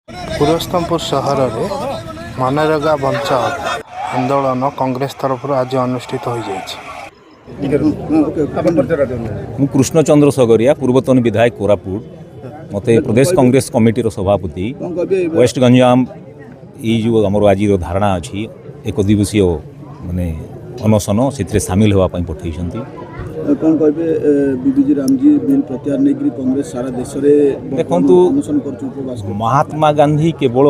पुरस्तमपुर सहर में मनरेगा बंचाओ आंदोलन कांग्रेस तरफ आज अनुष्ठित हो कृष्णचंद्र सगरिया पूर्वतन विधायक कोरापुट मते प्रदेश कांग्रेस कमिटी सभापति वेस्ट गंजाम जो आमर आज धारणा अच्छी एक दिवसीय माने अनशन से सामिल होगापी पठे कौन कहे बीबीजी रामजी बिल प्रत्याहार नहीं कांग्रेस सारा देश में देखु महात्मा गांधी केवल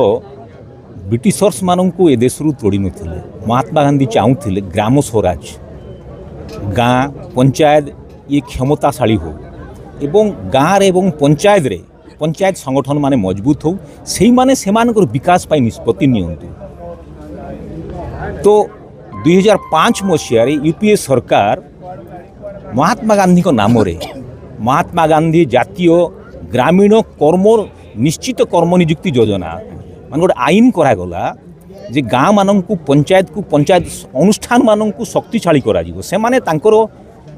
ब्रिटिशर्स मानू ए देश तोड़ी नथिले। महात्मा गांधी चाहूले ग्राम स्वराज गाँ पंचायत ये क्षमताशाली हो एवं गाँव एवं पंचायत संगठन माने मजबूत हो से माने सेमानकर विकास पाई निष्पत्ति नियंतु। तो 2005 मसीह यूपीए सरकार महात्मा गांधी को नाम रे महात्मा गांधी जातीय ग्रामीण कर्म निश्चित कर्म नियुक्ति योजना मान गोटे आईन करागला जे गाँ मानू पंचायत अनुष्ठान मानू शक्तिशाली करा से माने तांकर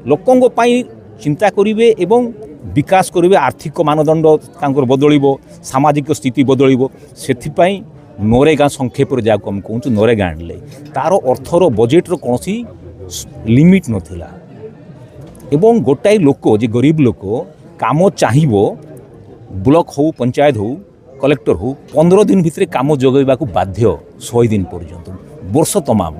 लोकों पाई चिंता करिवे एवं विकास करिवे। आर्थिक मानदंड तांकर बदलिबो, सामाजिक स्थिति बदलिबो। सेथिपाई नरेगा संक्षेप जहाँ हम कहूँ नरेगा आनले तार अर्थर बजेट्र कौन लिमिट नथिला एवं गोटाए लोक जे गरीब लोक काम चाहिए ब्लॉक हो पंचायत हो कलेक्टर हो 15 दिन भितर काम जोगैबा बाध्य 100 दिन पर्यंत वर्ष तमाम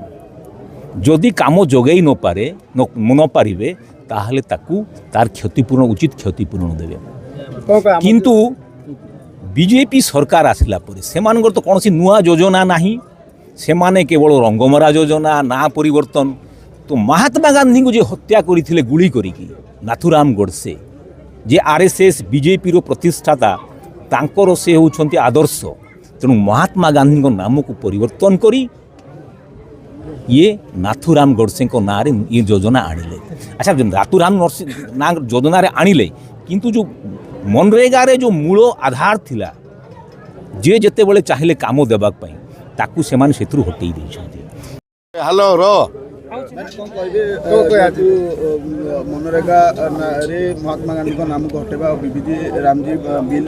जदि काम जोगई न पारे ताहले ताकू तार क्षतिपूर्ण उचित क्षतिपूर्ण देवे। किंतु बीजेपी सरकार आसला परे सेमानगर तो कौन नुआ योजना नहीं से माने केवल रंगमरा योजना ना परिवर्तन। तो महात्मा गांधी को जो हत्या करते गुली करी नाथुराम गोडसे जे आरएसएस बीजेपी रो प्रतिष्ठाता तांकर से होउछंती आदर्श। तेणु महात्मा गांधी को नाम को परिवर्तन करी ये नाथुराम गोडसे को ना रे ये योजना आनिले। अच्छा नाथुराम ना योजना रे आनिले किंतु जो मनरेगा रे जो मूल आधार थिला जे जते बेले चाहिए काम देबाक पई ताकू सेमान सेथुर हटेई दैछंती। हेलो रो मनरेगा रे महात्मा गांधी को नाम को हटेबा बीबीजी रामजी बिल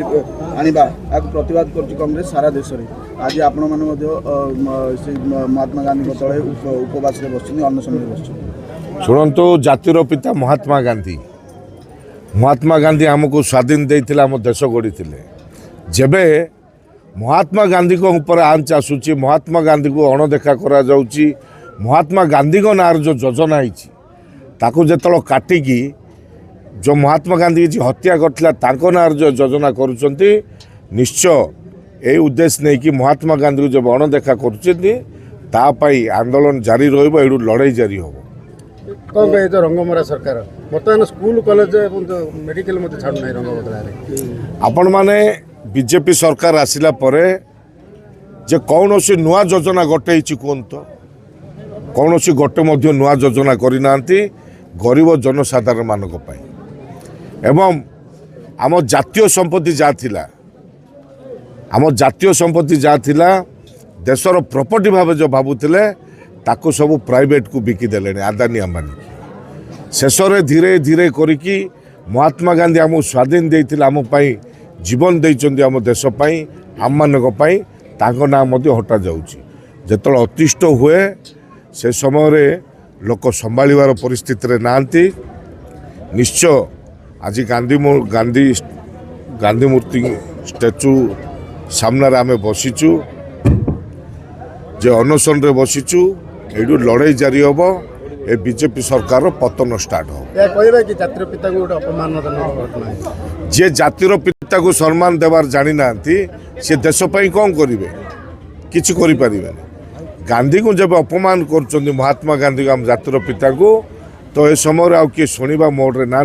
आनिबा आक प्रतिवाद करछि कांग्रेस सारा देश रे। आज आपण माने मध्ये महात्मा गांधी को तळे उपवास रे बसछि अनशन रे बसछि। शुणु जातिर पिता महात्मा गांधी आमको स्वाधीन देइथिला आम देश गढ़ी जेबे महात्मा गांधी को ऊपर आंच आसूची महात्मा गांधी को अणदेखा करा जाउची महात्मा गांधी को नार जो योजना ताकू जो काटिकी जो महात्मा गांधी जी हत्या करता नार जो योजना करुँच निश्चय ये उद्देश्य नहीं कि महात्मा गांधी को जब अणदेखा करुँच आंदोलन जारी रही लड़ाई जारी हम कौन कहे तो रंगमरा सरकार बर्तमान स्कूल कॉलेज मेडिकल मत छाड़ ना रंग बदला आपण माने बीजेपी सरकार आसिला परे जे कौन सी नुआ योजना गोटे कहत कौन सी गोटे नुआ योजना करना गरीब जनसाधारण मानक एवं आम जातीय संपत्ति जहाँ थिला देशर प्रॉपर्टी भाव जो भावुले ताको सब प्राइवेट को बिकिदेले आदानी अंबानी शेष धीरे धीरे करिकी महात्मा गांधी आम स्वाधीन देइथिले आम पाई जीवन देइचंदी आम देश पाई आम मानक पाई ताको नाम हटा जाउची। जेतल अतिष्ट हुए से समय रे लोक संभाळिवार परिस्थिति रे नांती। निश्चय आज गांधी मूर्ति स्टैचू सामने आम बसीचु जे अनशन रे बसीचु एडू लड़ाई जारी हम ए बीजेपी सरकार पतन स्टार्ट हो। जे जातिर पिता को सम्मान देवार जानी ना सी देश पाई कौन करेंगे किसी करें गांधी को जब अपमान कर महात्मा गांधी को आम जातिर पिता को तो ए समय आउ किए शुणा मोड रे ना